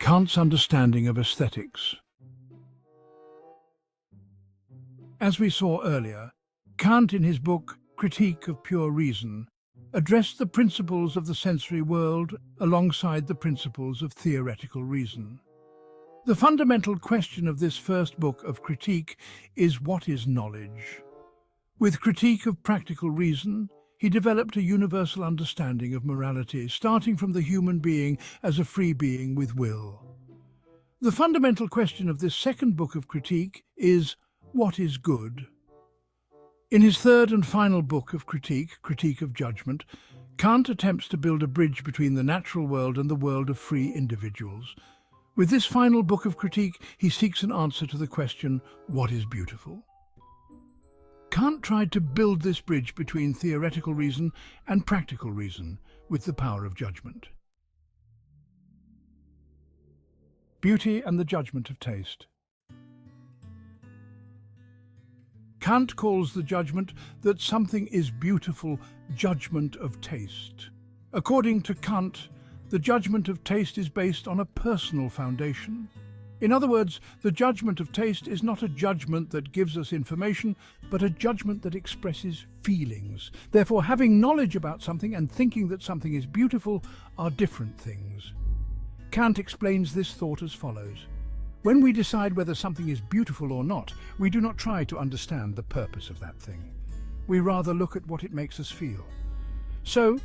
Kant's understanding of aesthetics. As we saw earlier, Kant in his book Critique of Pure Reason addressed the principles of the sensory world alongside the principles of theoretical reason. The fundamental question of this first book of Critique is, what is knowledge? With Critique of Practical Reason, he developed a universal understanding of morality, starting from the human being as a free being with will. The fundamental question of this second book of Critique is, what is good? In his third and final book of Critique, Critique of Judgment, Kant attempts to build a bridge between the natural world and the world of free individuals. With this final book of Critique, he seeks an answer to the question, what is beautiful? Kant tried to build this bridge between theoretical reason and practical reason with the power of judgment. Beauty and the judgment of taste. Kant calls the judgment that something is beautiful judgment of taste. According to Kant, the judgment of taste is based on a personal foundation. In other words, the judgment of taste is not a judgment that gives us information, but a judgment that expresses feelings. Therefore, having knowledge about something and thinking that something is beautiful are different things. Kant explains this thought as follows. When we decide whether something is beautiful or not, we do not try to understand the purpose of that thing. We rather look at what it makes us feel. So,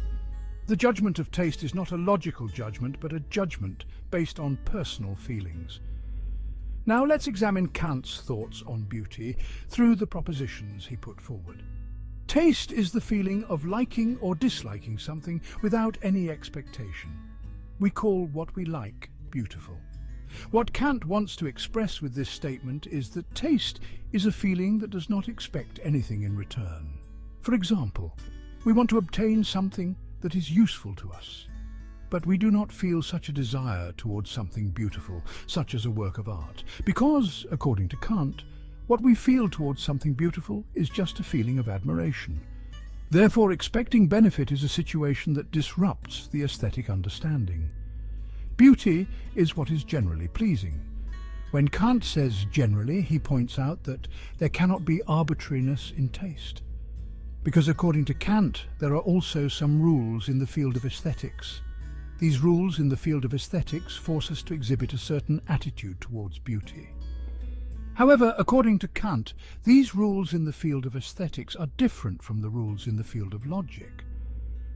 the judgment of taste is not a logical judgment, but a judgment based on personal feelings. Now let's examine Kant's thoughts on beauty through the propositions he put forward. Taste is the feeling of liking or disliking something without any expectation. We call what we like beautiful. What Kant wants to express with this statement is that taste is a feeling that does not expect anything in return. For example, we want to obtain something that is useful to us, but we do not feel such a desire towards something beautiful, such as a work of art, because, according to Kant, what we feel towards something beautiful is just a feeling of admiration. Therefore, expecting benefit is a situation that disrupts the aesthetic understanding. Beauty is what is generally pleasing. When Kant says generally, he points out that there cannot be arbitrariness in taste, because according to Kant, there are also some rules in the field of aesthetics. These rules in the field of aesthetics force us to exhibit a certain attitude towards beauty. However, according to Kant, these rules in the field of aesthetics are different from the rules in the field of logic.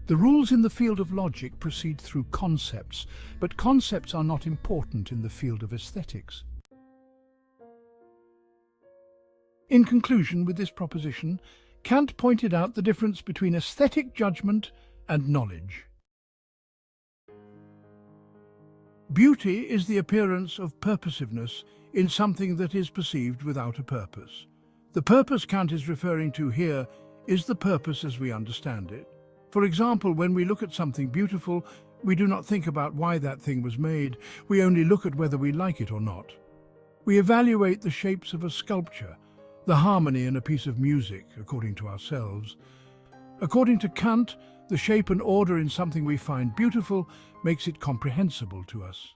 The rules in the field of logic proceed through concepts, but concepts are not important in the field of aesthetics. In conclusion with this proposition, Kant pointed out the difference between aesthetic judgment and knowledge. Beauty is the appearance of purposiveness in something that is perceived without a purpose. The purpose Kant is referring to here is the purpose as we understand it. For example, when we look at something beautiful, we do not think about why that thing was made. We only look at whether we like it or not. We evaluate the shapes of a sculpture, the harmony in a piece of music, according to ourselves. According to Kant, the shape and order in something we find beautiful makes it comprehensible to us.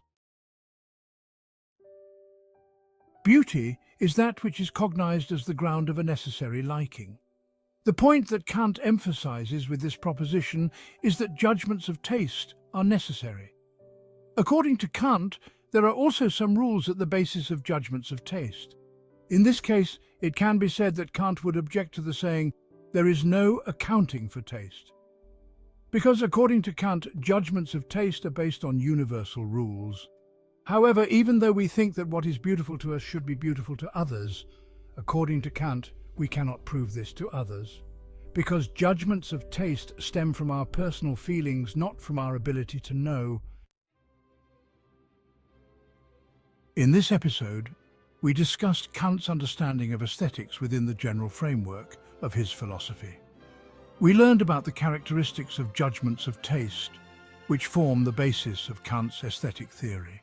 Beauty is that which is cognized as the ground of a necessary liking. The point that Kant emphasizes with this proposition is that judgments of taste are necessary. According to Kant, there are also some rules at the basis of judgments of taste. In this case, it can be said that Kant would object to the saying, there is no accounting for taste. Because according to Kant, judgments of taste are based on universal rules. However, even though we think that what is beautiful to us should be beautiful to others, according to Kant, we cannot prove this to others. Because judgments of taste stem from our personal feelings, not from our ability to know. In this episode, we discussed Kant's understanding of aesthetics within the general framework of his philosophy. We learned about the characteristics of judgments of taste, which form the basis of Kant's aesthetic theory.